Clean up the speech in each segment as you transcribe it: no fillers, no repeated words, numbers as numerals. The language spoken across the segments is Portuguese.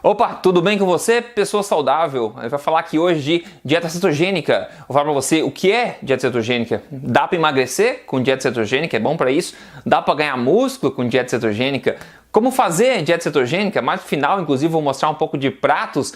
Opa, tudo bem com você, pessoa saudável? Eu vou falar aqui hoje de dieta cetogênica. Vou falar para você o que é dieta cetogênica. Dá para emagrecer com dieta cetogênica? É bom para isso? Dá para ganhar músculo com dieta cetogênica? Como fazer dieta cetogênica? Mais no final, inclusive, vou mostrar um pouco de pratos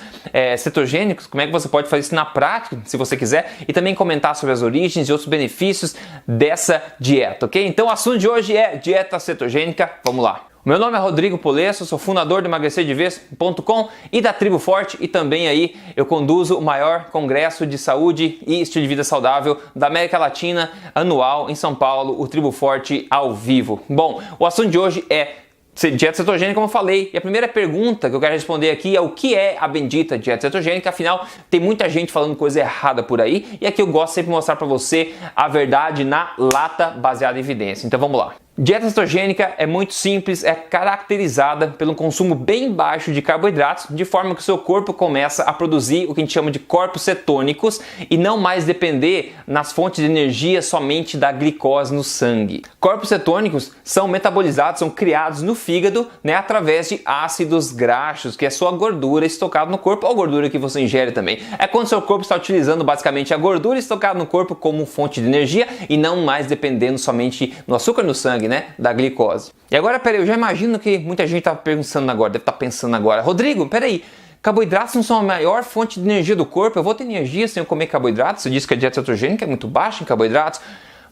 cetogênicos, como é que você pode fazer isso na prática, se você quiser, e também comentar sobre as origens e outros benefícios dessa dieta, ok? Então o assunto de hoje é dieta cetogênica. Vamos lá. Meu nome é Rodrigo Polesso, sou fundador do emagrecerdevez.com e da Tribo Forte, e também aí eu conduzo o maior congresso de saúde e estilo de vida saudável da América Latina anual em São Paulo, o Tribo Forte ao vivo. Bom, o assunto de hoje é dieta cetogênica, como eu falei, e a primeira pergunta que eu quero responder aqui é o que é a bendita dieta cetogênica. Afinal, tem muita gente falando coisa errada por aí, e aqui eu gosto sempre de mostrar para você a verdade na lata, baseada em evidência. Então vamos lá. Dieta cetogênica é muito simples, é caracterizada pelo consumo bem baixo de carboidratos, de forma que o seu corpo começa a produzir o que a gente chama de corpos cetônicos e não mais depender nas fontes de energia somente da glicose no sangue. Corpos cetônicos são metabolizados, são criados no fígado, através de ácidos graxos, que é sua gordura estocada no corpo, ou gordura que você ingere também. É quando seu corpo está utilizando basicamente a gordura estocada no corpo como fonte de energia e não mais dependendo somente no açúcar no sangue, da glicose. E agora, peraí, eu já imagino que muita gente está pensando agora, deve estar pensando agora, Rodrigo, peraí, carboidratos não são a maior fonte de energia do corpo? Eu vou ter energia sem eu comer carboidratos? Você disse que a dieta cetogênica é muito baixa em carboidratos?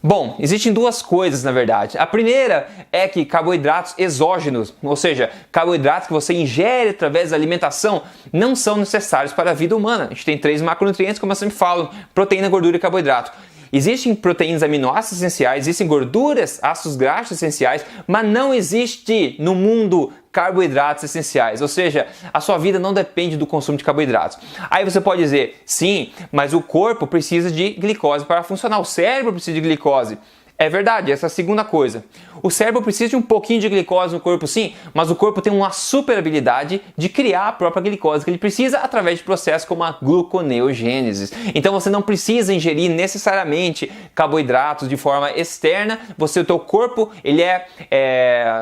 Bom, existem duas coisas na verdade. A primeira é que carboidratos exógenos, ou seja, carboidratos que você ingere através da alimentação, não são necessários para a vida humana. A gente tem 3 macronutrientes, como eu sempre falo: proteína, gordura e carboidrato. Existem proteínas, aminoácidos essenciais, existem gorduras, ácidos graxos essenciais, mas não existe no mundo carboidratos essenciais, ou seja, a sua vida não depende do consumo de carboidratos. Aí você pode dizer, sim, mas o corpo precisa de glicose para funcionar, o cérebro precisa de glicose. É verdade, essa é a segunda coisa. O cérebro precisa de um pouquinho de glicose no corpo, sim, mas o corpo tem uma super habilidade de criar a própria glicose que ele precisa através de processos como a gluconeogênese. Então você não precisa ingerir necessariamente carboidratos de forma externa. O teu corpo ele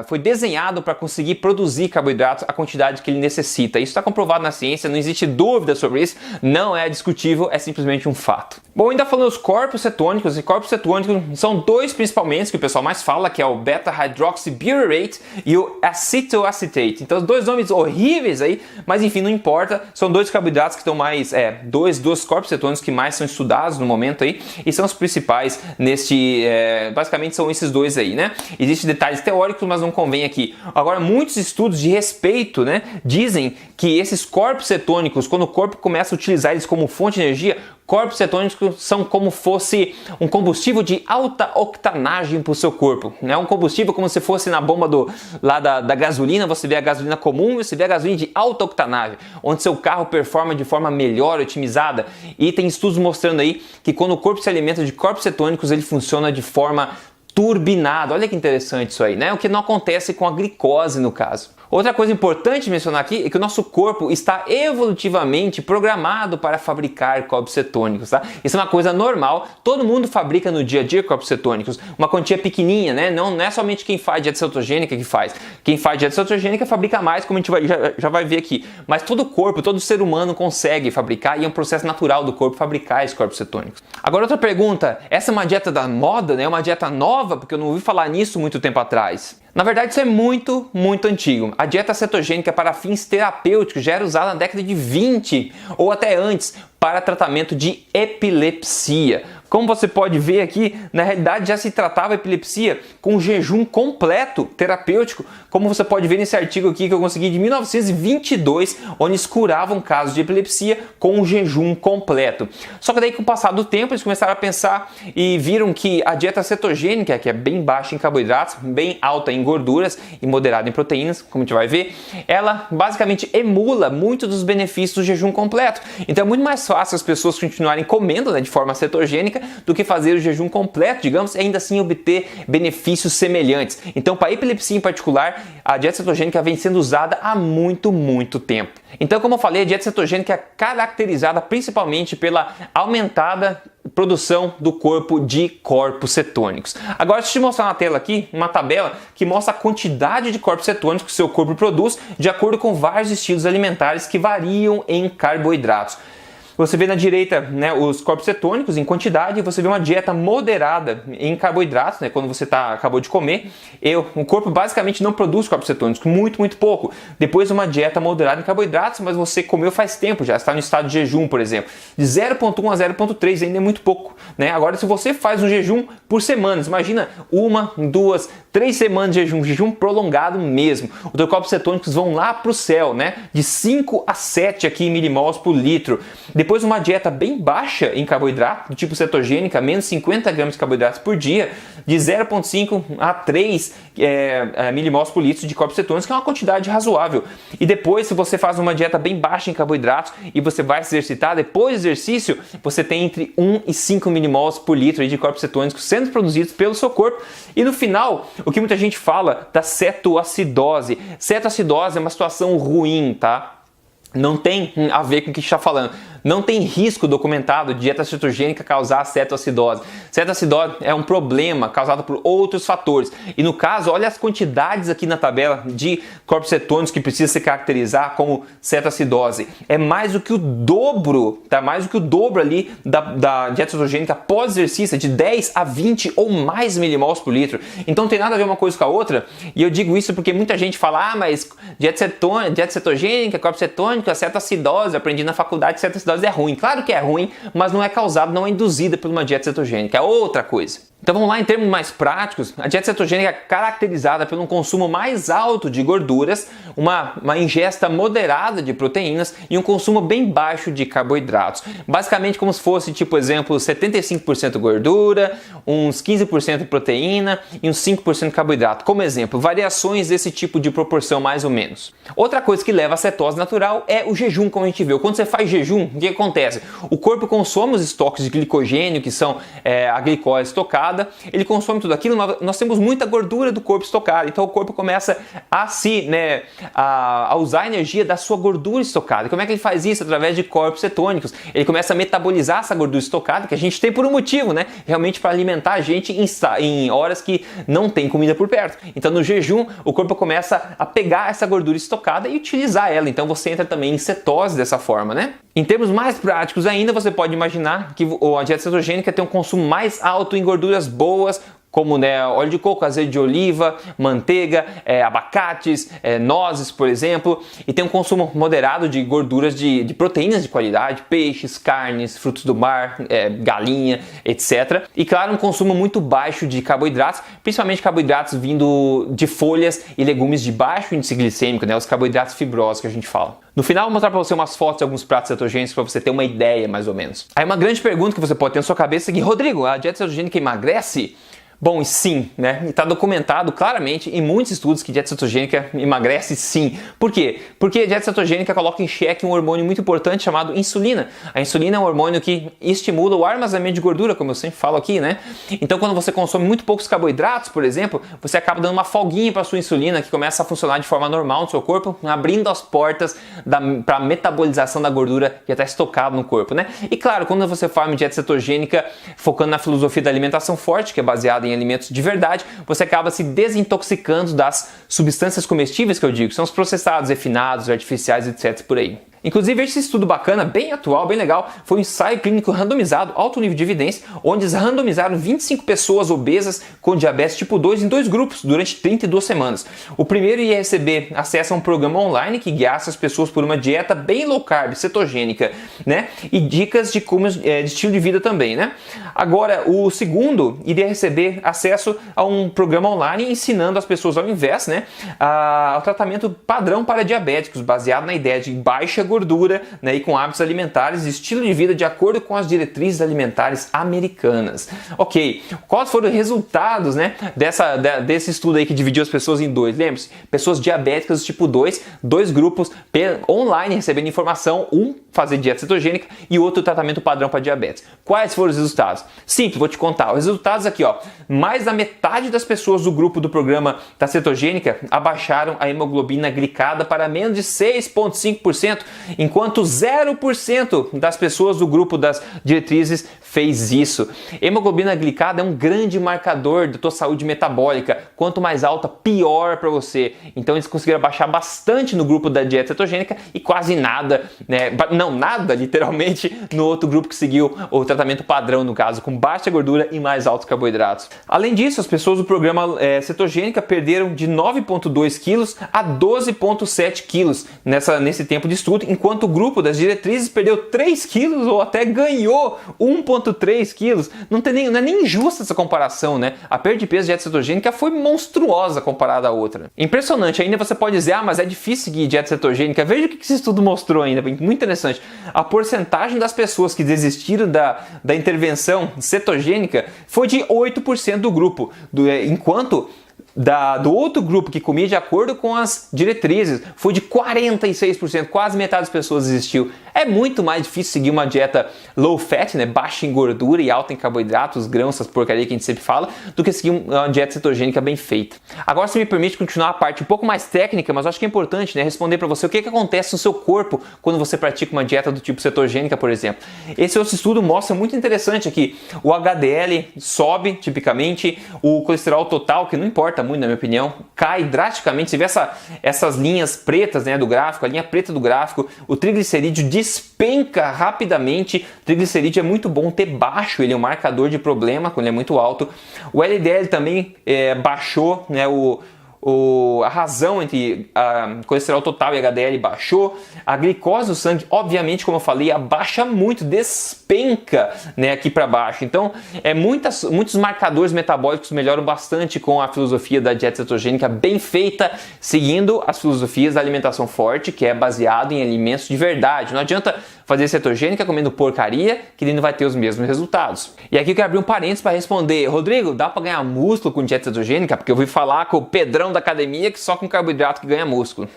foi desenhado para conseguir produzir carboidratos a quantidade que ele necessita. Isso está comprovado na ciência, não existe dúvida sobre isso, não é discutível, é simplesmente um fato. Bom, ainda falando dos corpos cetônicos, e corpos cetônicos são dois principalmente que o pessoal mais fala, que é o beta-hydroxybutyrate e o acetoacetate. Então, os dois nomes horríveis aí, mas enfim, não importa. São dois carboidratos que estão mais, dois corpos cetônicos que mais são estudados no momento aí, e são os principais basicamente são esses dois aí, Existem detalhes teóricos, mas não convém aqui. Agora, muitos estudos de respeito, dizem que esses corpos cetônicos, quando o corpo começa a utilizar eles como fonte de energia, corpos cetônicos são como fosse um combustível de alta octanagem para o seu corpo. Um combustível como se fosse na bomba da gasolina, você vê a gasolina comum, você vê a gasolina de alta octanagem, onde seu carro performa de forma melhor, otimizada. E tem estudos mostrando aí que quando o corpo se alimenta de corpos cetônicos, ele funciona de forma turbinada. Olha que interessante isso aí, O que não acontece com a glicose no caso. Outra coisa importante mencionar aqui é que o nosso corpo está evolutivamente programado para fabricar corpos cetônicos, Isso é uma coisa normal, todo mundo fabrica no dia a dia corpos cetônicos, uma quantia pequenininha, Não é somente quem faz dieta cetogênica que faz. Quem faz dieta cetogênica fabrica mais, como a gente já vai ver aqui. Mas todo corpo, todo ser humano consegue fabricar, e é um processo natural do corpo fabricar esses corpos cetônicos. Agora outra pergunta, essa é uma dieta da moda, É uma dieta nova? Porque eu não ouvi falar nisso muito tempo atrás. Na verdade, isso é muito, muito antigo. A dieta cetogênica para fins terapêuticos já era usada na década de 20 ou até antes para tratamento de epilepsia. Como você pode ver aqui, na realidade já se tratava a epilepsia com jejum completo terapêutico, como você pode ver nesse artigo aqui que eu consegui de 1922, onde eles curavam casos de epilepsia com um jejum completo. Só que daí, com o passar do tempo, eles começaram a pensar e viram que a dieta cetogênica, que é bem baixa em carboidratos, bem alta em gorduras e moderada em proteínas, como a gente vai ver, ela basicamente emula muito dos benefícios do jejum completo. Então é muito mais fácil as pessoas continuarem comendo de forma cetogênica do que fazer o jejum completo, digamos, e ainda assim obter benefícios semelhantes. Então, para a epilepsia em particular, a dieta cetogênica vem sendo usada há muito, muito tempo. Então, como eu falei, a dieta cetogênica é caracterizada principalmente pela aumentada produção do corpo de corpos cetônicos. Agora, deixa eu te mostrar na tela aqui uma tabela que mostra a quantidade de corpos cetônicos que o seu corpo produz de acordo com vários estilos alimentares que variam em carboidratos. Você vê na direita, né, os corpos cetônicos em quantidade, e você vê uma dieta moderada em carboidratos, né, quando você acabou de comer. O corpo basicamente não produz corpos cetônicos, muito pouco. Depois uma dieta moderada em carboidratos, mas você comeu faz tempo, já está no estado de jejum, por exemplo. De 0,1 a 0,3 ainda é muito pouco, né? Agora, se você faz um jejum por semanas, imagina 1, 2, 3 semanas de jejum prolongado mesmo. Os teus corpos cetônicos vão lá para o céu, né? De 5 a 7 aqui milimols por litro. Depois uma dieta bem baixa em carboidrato, do tipo cetogênica, menos 50 gramas de carboidratos por dia, de 0,5 a 3 milimols por litro de corpos cetônicos, que é uma quantidade razoável. E depois, se você faz uma dieta bem baixa em carboidratos e você vai se exercitar, depois do exercício, você tem entre 1 e 5 milimols por litro de corpos cetônicos sendo produzidos pelo seu corpo. E no final, o que muita gente fala da cetoacidose. Cetoacidose é uma situação ruim, tá? Não tem a ver com o que a gente está falando. Não tem risco documentado de dieta cetogênica causar cetoacidose. Cetoacidose é um problema causado por outros fatores. E no caso, olha as quantidades aqui na tabela de corpos cetônicos que precisa se caracterizar como cetoacidose. É mais do que o dobro, tá? Mais do que o dobro ali da dieta cetogênica pós-exercício, de 10 a 20 ou mais milimols por litro. Então não tem nada a ver uma coisa com a outra. E eu digo isso porque muita gente fala, mas dieta cetogênica, corpo cetônico, cetoacidose, aprendi na faculdade, cetoacidose é ruim. Claro que é ruim, mas não é causada, não é induzida por uma dieta cetogênica, é outra coisa. Então vamos lá, em termos mais práticos, a dieta cetogênica é caracterizada por um consumo mais alto de gorduras, uma ingesta moderada de proteínas e um consumo bem baixo de carboidratos. Basicamente como se fosse, tipo, exemplo, 75% gordura, uns 15% proteína e uns 5% carboidrato. Como exemplo, variações desse tipo de proporção mais ou menos. Outra coisa que leva à cetose natural é o jejum, como a gente viu. Quando você faz jejum, o que acontece? O corpo consome os estoques de glicogênio, que são a glicose estocada, ele consome tudo aquilo, nós temos muita gordura do corpo estocada, então o corpo começa a usar a energia da sua gordura estocada. E como é que ele faz isso? Através de corpos cetônicos. Ele começa a metabolizar essa gordura estocada, que a gente tem por um motivo, né? Realmente para alimentar a gente em horas que não tem comida por perto. Então no jejum, o corpo começa a pegar essa gordura estocada e utilizar ela. Então você entra também em cetose dessa forma, né? Em termos mais práticos ainda, você pode imaginar que a dieta cetogênica tem um consumo mais alto em gorduras boas, como, né, óleo de coco, azeite de oliva, manteiga, abacates, nozes, por exemplo, e tem um consumo moderado de gorduras de proteínas de qualidade, peixes, carnes, frutos do mar, galinha, etc. E claro, um consumo muito baixo de carboidratos, principalmente carboidratos vindo de folhas e legumes de baixo índice glicêmico, né, os carboidratos fibrosos que a gente fala. No final, eu vou mostrar para você umas fotos de alguns pratos cetogênicos para você ter uma ideia, mais ou menos. Aí uma grande pergunta que você pode ter na sua cabeça é que, Rodrigo, a dieta cetogênica emagrece? Bom, sim, né? Está documentado claramente em muitos estudos que dieta cetogênica emagrece sim. Por quê? Porque a dieta cetogênica coloca em xeque um hormônio muito importante chamado insulina. A insulina é um hormônio que estimula o armazenamento de gordura, como eu sempre falo aqui, né? Então, quando você consome muito poucos carboidratos, por exemplo, você acaba dando uma folguinha para a sua insulina, que começa a funcionar de forma normal no seu corpo, abrindo as portas para a metabolização da gordura que está estocada no corpo, né? E claro, quando você faz uma dieta cetogênica focando na filosofia da alimentação forte, que é baseada em alimentos de verdade, você acaba se desintoxicando das substâncias comestíveis que eu digo, que são os processados, refinados, artificiais, etc. por aí. Inclusive, esse estudo bacana, bem atual, bem legal, foi um ensaio clínico randomizado, alto nível de evidência, onde eles randomizaram 25 pessoas obesas com diabetes tipo 2 em 2 grupos durante 32 semanas. O primeiro ia receber acesso a um programa online que guiasse as pessoas por uma dieta bem low carb, cetogênica, né? E dicas de como de estilo de vida também, né? Agora, o segundo iria receber acesso a um programa online ensinando as pessoas ao invés, né, ao tratamento padrão para diabéticos, baseado na ideia de baixa gordura, né, e com hábitos alimentares e estilo de vida de acordo com as diretrizes alimentares americanas. Ok, quais foram os resultados, né, desse estudo aí que dividiu as pessoas em dois? Lembre-se, pessoas diabéticas tipo 2, dois grupos online recebendo informação, um fazer dieta cetogênica e outro tratamento padrão para diabetes. Quais foram os resultados? Simples, vou te contar. Os resultados aqui, ó. Mais da metade das pessoas do grupo do programa da cetogênica abaixaram a hemoglobina glicada para menos de 6,5%, enquanto 0% das pessoas do grupo das diretrizes fez isso. Hemoglobina glicada é um grande marcador da tua saúde metabólica. Quanto mais alta, pior para você. Então eles conseguiram baixar bastante no grupo da dieta cetogênica e quase nada, né? Não, nada literalmente no outro grupo que seguiu o tratamento padrão, no caso, com baixa gordura e mais altos carboidratos. Além disso, as pessoas do programa cetogênica perderam de 9,2 quilos a 12,7 quilos nesse tempo de estudo, enquanto o grupo das diretrizes perdeu 3 quilos ou até ganhou 1,3 quilos. Não é nem injusta essa comparação, né? A perda de peso de dieta cetogênica foi monstruosa comparada à outra. Impressionante. Ainda você pode dizer, mas é difícil seguir dieta cetogênica. Veja o que esse estudo mostrou ainda, muito interessante. A porcentagem das pessoas que desistiram da intervenção cetogênica foi de 8% do grupo, enquanto do outro grupo que comia de acordo com as diretrizes foi de 46%, quase metade das pessoas desistiu. É muito mais difícil seguir uma dieta low fat, né, baixa em gordura e alta em carboidratos, grãos, essas porcaria que a gente sempre fala, do que seguir uma dieta cetogênica bem feita. Agora você me permite continuar a parte um pouco mais técnica, mas eu acho que é importante, né, responder para você o que acontece no seu corpo quando você pratica uma dieta do tipo cetogênica, por exemplo. Esse outro estudo mostra muito interessante aqui. O HDL sobe, tipicamente, o colesterol total, que não importa muito, na minha opinião, cai drasticamente. Você vê essas linhas pretas, né, do gráfico, a linha preta do gráfico, o triglicerídeo despenca rapidamente. O triglicerídeo é muito bom ter baixo, ele é um marcador de problema quando ele é muito alto. O LDL também baixou, né, a razão entre colesterol total e HDL baixou. A glicose do sangue, obviamente, como eu falei, abaixa muito, despenca, né, aqui para baixo. Então, muitos marcadores metabólicos melhoram bastante com a filosofia da dieta cetogênica bem feita, seguindo as filosofias da alimentação forte, que é baseado em alimentos de verdade. Não adianta fazer cetogênica comendo porcaria, que ele não vai ter os mesmos resultados. E aqui eu quero abrir um parênteses para responder. Rodrigo, dá para ganhar músculo com dieta cetogênica? Porque eu ouvi falar com o Pedrão da academia que só com carboidrato que ganha músculo.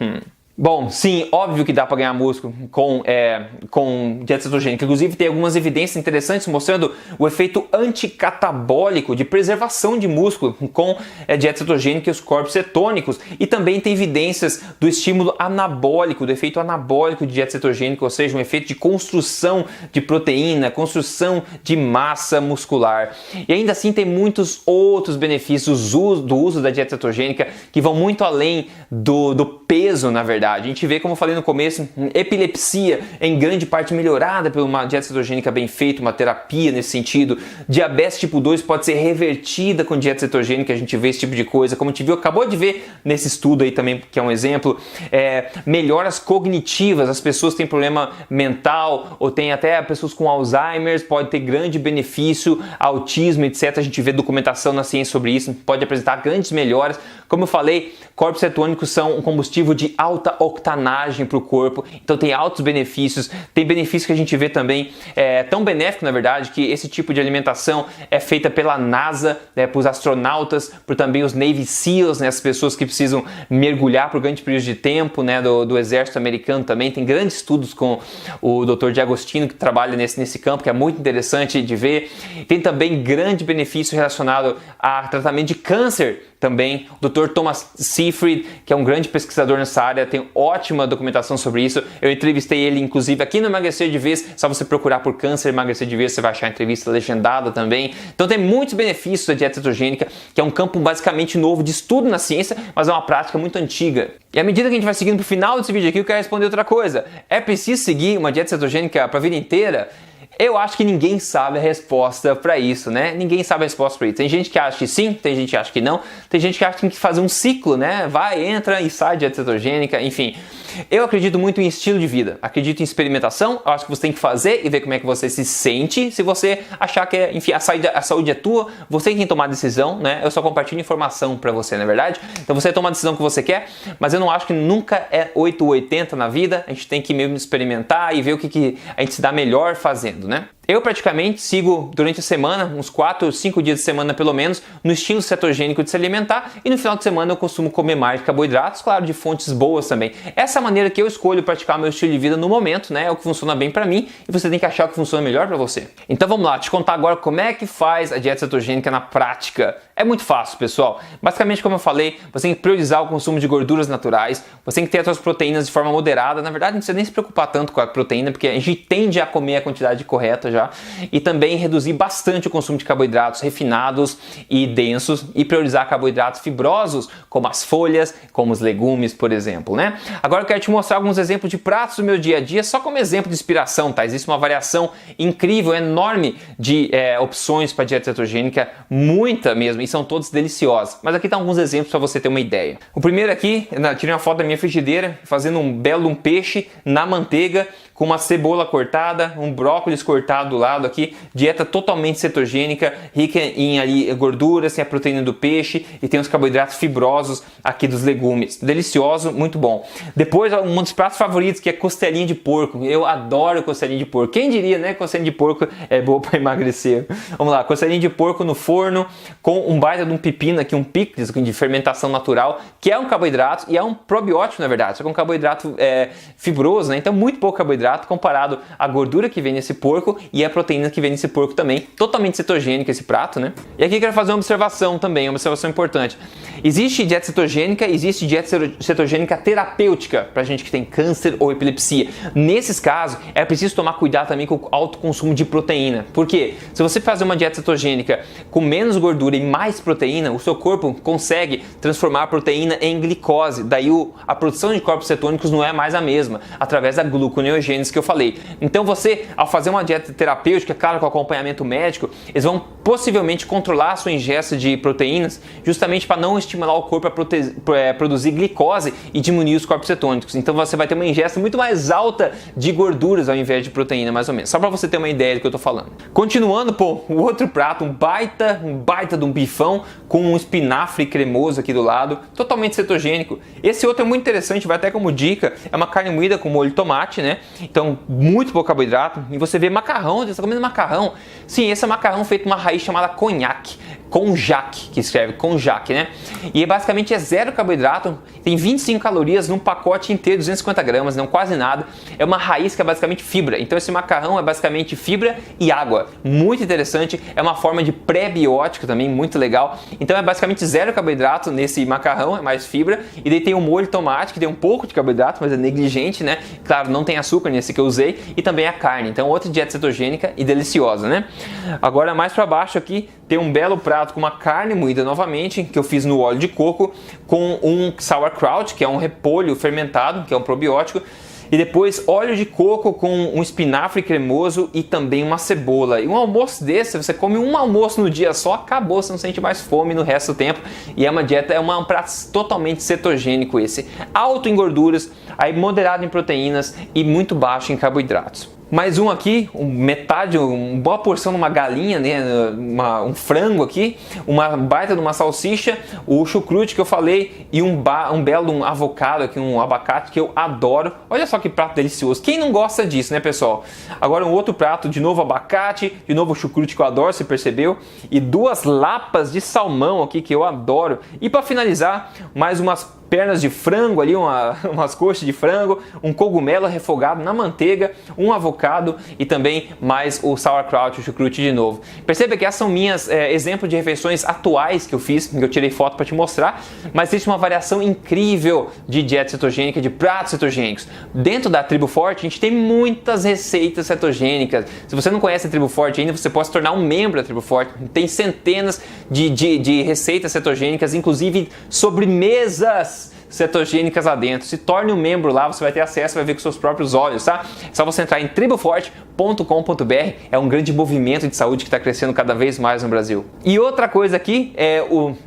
Bom, sim, óbvio que dá para ganhar músculo com dieta cetogênica. Inclusive tem algumas evidências interessantes mostrando o efeito anticatabólico de preservação de músculo com dieta cetogênica e os corpos cetônicos. E também tem evidências do estímulo anabólico, do efeito anabólico de dieta cetogênica, ou seja, um efeito de construção de proteína, construção de massa muscular. E ainda assim tem muitos outros benefícios do uso da dieta cetogênica que vão muito além do peso, na verdade. A gente vê, como eu falei no começo, epilepsia em grande parte melhorada por uma dieta cetogênica bem feita, uma terapia nesse sentido. Diabetes tipo 2 pode ser revertida com dieta cetogênica, a gente vê esse tipo de coisa, como a gente viu, acabou de ver nesse estudo aí também, que é um exemplo. Melhoras cognitivas, as pessoas que têm problema mental ou tem até pessoas com Alzheimer, pode ter grande benefício, autismo, etc. A gente vê documentação na ciência sobre isso, pode apresentar grandes melhoras. Como eu falei, corpos cetônicos são um combustível de alta octanagem para o corpo, então tem altos benefícios. Tem benefícios que a gente vê também, tão benéfico na verdade, que esse tipo de alimentação é feita pela NASA, né, para os astronautas, por também os Navy SEALs, né, as pessoas que precisam mergulhar por grande período de tempo, né, do exército americano também. Tem grandes estudos com o Dr. D'Agostino, que trabalha nesse campo, que é muito interessante de ver. Tem também grande benefício relacionado a tratamento de câncer também. O Dr. Thomas Seyfried, que é um grande pesquisador nessa área, tem ótima documentação sobre isso. Eu entrevistei ele, inclusive, aqui no Emagrecer de Vez. Só você procurar por câncer emagrecer de vez, você vai achar a entrevista legendada também. Então tem muitos benefícios da dieta cetogênica, que é um campo basicamente novo de estudo na ciência, mas é uma prática muito antiga. E à medida que a gente vai seguindo para o final desse vídeo aqui, eu quero responder outra coisa. É preciso seguir uma dieta cetogênica para a vida inteira? Eu acho que ninguém sabe a resposta para isso, né? Ninguém sabe a resposta para isso. Tem gente que acha que sim, tem gente que acha que não, tem gente que acha que tem que fazer um ciclo, né? Vai, entra e sai de dieta cetogênica, enfim. Eu acredito muito em estilo de vida, acredito em experimentação. Eu acho que você tem que fazer e ver como é que você se sente. Se você achar que, enfim, a saúde é tua, você tem que tomar a decisão, né? Eu só compartilho informação para você, não é verdade? Então você toma a decisão que você quer, mas eu não acho que nunca é 8 ou 80 na vida. A gente tem que mesmo experimentar e ver o que a gente se dá melhor fazendo, né? Eu praticamente sigo durante a semana, uns 4 ou 5 dias de semana pelo menos, no estilo cetogênico de se alimentar, e no final de semana eu costumo comer mais carboidratos, claro, de fontes boas também. Essa é a maneira que eu escolho praticar o meu estilo de vida no momento, né? É o que funciona bem para mim e você tem que achar o que funciona melhor para você. Então vamos lá, te contar agora como é que faz a dieta cetogênica na prática. É muito fácil, pessoal. Basicamente, como eu falei, você tem que priorizar o consumo de gorduras naturais, você tem que ter as suas proteínas de forma moderada. Na verdade, não precisa nem se preocupar tanto com a proteína, porque a gente tende a comer a quantidade correta já. E também reduzir bastante o consumo de carboidratos refinados e densos e priorizar carboidratos fibrosos, como as folhas, como os legumes, por exemplo, né? Agora eu quero te mostrar alguns exemplos de pratos do meu dia a dia, só como exemplo de inspiração, tá? Existe uma variação incrível, enorme de opções para dieta cetogênica, muita mesmo, e são todos deliciosos. Mas aqui tá alguns exemplos para você ter uma ideia. O primeiro aqui, eu tirei uma foto da minha frigideira, fazendo um belo peixe na manteiga, com uma cebola cortada, um brócolis cortado do lado aqui, dieta totalmente cetogênica, rica em ali gorduras, tem a proteína do peixe e tem os carboidratos fibrosos aqui dos legumes. Delicioso, muito bom. Depois, um dos pratos favoritos, que é costelinha de porco. Eu adoro costelinha de porco. Quem diria, né, que costelinha de porco é boa para emagrecer? Vamos lá, costelinha de porco no forno, com um baita de um pepino aqui, um picles de fermentação natural, que é um carboidrato e é um probiótico, na verdade, só que é um carboidrato fibroso, né? Então muito pouco carboidrato comparado à gordura que vem nesse porco e a proteína que vem nesse porco também. Totalmente cetogênico esse prato, né? E aqui eu quero fazer uma observação também, uma observação importante. Existe dieta cetogênica, existe dieta cetogênica terapêutica para gente que tem câncer ou epilepsia. Nesses casos, é preciso tomar cuidado também com o alto consumo de proteína. Por quê? Se você fazer uma dieta cetogênica com menos gordura e mais proteína, o seu corpo consegue transformar a proteína em glicose. Daí a produção de corpos cetônicos não é mais a mesma, através da gluconeogênese que eu falei. Então você, ao fazer uma dieta terapêutica, claro, com acompanhamento médico, eles vão possivelmente controlar a sua ingesta de proteínas, justamente para não estimular o corpo a produzir glicose e diminuir os corpos cetônicos. Então você vai ter uma ingesta muito mais alta de gorduras ao invés de proteína, mais ou menos. Só para você ter uma ideia do que eu tô falando. Continuando, o outro prato, um baita de um bifão com um espinafre cremoso aqui do lado, totalmente cetogênico. Esse outro é muito interessante, vai até como dica, é uma carne moída com molho de tomate, né? Então, muito pouco carboidrato. E você vê macarrão, você está comendo macarrão. Sim, esse é macarrão feito de uma raiz chamada conhaque. Konjac, que escreve Konjac, né? E basicamente é zero carboidrato, tem 25 calorias num pacote inteiro, 250 gramas, não quase nada. É uma raiz que é basicamente fibra. Então esse macarrão é basicamente fibra e água. Muito interessante, é uma forma de pré-biótico também, muito legal. Então é basicamente zero carboidrato nesse macarrão, é mais fibra. E daí tem o molho de tomate, que tem um pouco de carboidrato, mas é negligente, né? Claro, não tem açúcar nesse que eu usei. E também a carne, então outra dieta cetogênica e deliciosa, né? Agora mais para baixo aqui tem um belo prato com uma carne moída novamente, que eu fiz no óleo de coco, com um sauerkraut, que é um repolho fermentado, que é um probiótico, e depois óleo de coco com um espinafre cremoso e também uma cebola. E um almoço desse, você come um almoço no dia só, acabou, você não sente mais fome no resto do tempo. E é uma dieta, um prato totalmente cetogênico esse. Alto em gorduras, aí moderado em proteínas e muito baixo em carboidratos. Mais um aqui, metade, uma boa porção de uma galinha, né, um frango aqui, uma baita de uma salsicha, o chucrute que eu falei e um belo avocado aqui, um abacate que eu adoro. Olha só que prato delicioso. Quem não gosta disso, né, pessoal? Agora um outro prato, de novo abacate, de novo chucrute que eu adoro, você percebeu? E duas lapas de salmão aqui que eu adoro. E para finalizar, mais umas pernas de frango ali, umas coxas de frango, um cogumelo refogado na manteiga, um avocado e também mais o sauerkraut, o chucrute de novo. Perceba que essas são minhas exemplos de refeições atuais que eu fiz, que eu tirei foto para te mostrar, mas existe uma variação incrível de dieta cetogênica, de pratos cetogênicos. Dentro da Tribo Forte, a gente tem muitas receitas cetogênicas. Se você não conhece a Tribo Forte ainda, você pode se tornar um membro da Tribo Forte. Tem centenas de receitas cetogênicas, inclusive sobremesas cetogênicas lá dentro. Se torne um membro lá, você vai ter acesso, vai ver com seus próprios olhos, tá? É só você entrar em triboforte.com.br, é um grande movimento de saúde que está crescendo cada vez mais no Brasil. E outra coisa aqui,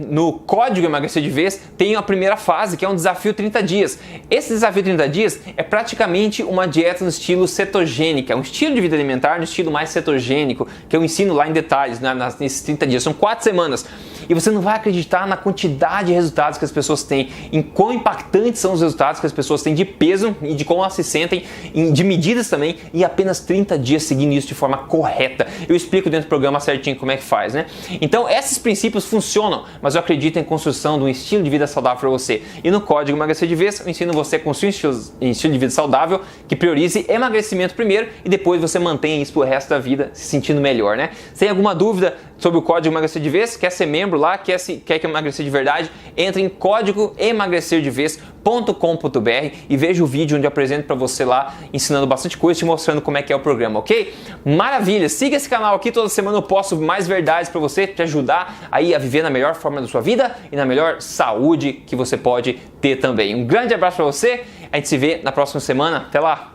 no código Emagrecer de Vez, tem a primeira fase, que é um desafio 30 dias. Esse desafio 30 dias é praticamente uma dieta no estilo cetogênica, um estilo de vida alimentar no estilo mais cetogênico, que eu ensino lá em detalhes, nesses 30 dias. São 4 semanas. E você não vai acreditar na quantidade de resultados que as pessoas têm, em quão impactantes são os resultados que as pessoas têm de peso e de como elas se sentem, de medidas também, em apenas 30 dias seguindo isso de forma correta. Eu explico dentro do programa certinho como é que faz, né? Então, esses princípios funcionam, mas eu acredito em construção de um estilo de vida saudável para você. E no Código Emagrecer de Vez, eu ensino você a construir um estilo de vida saudável que priorize emagrecimento primeiro e depois você mantenha isso pro resto da vida se sentindo melhor, né? Se tem alguma dúvida sobre o Código Emagrecer de Vez, quer ser membro lá, quer emagrecer de verdade, entre em códigoemagrecerdevez.com.br e veja o vídeo onde eu apresento para você lá, ensinando bastante coisa, te mostrando como é que é o programa, ok? Maravilha! Siga esse canal aqui, toda semana eu posto mais verdades para você, te ajudar aí a viver na melhor forma da sua vida e na melhor saúde que você pode ter também. Um grande abraço para você, a gente se vê na próxima semana, até lá!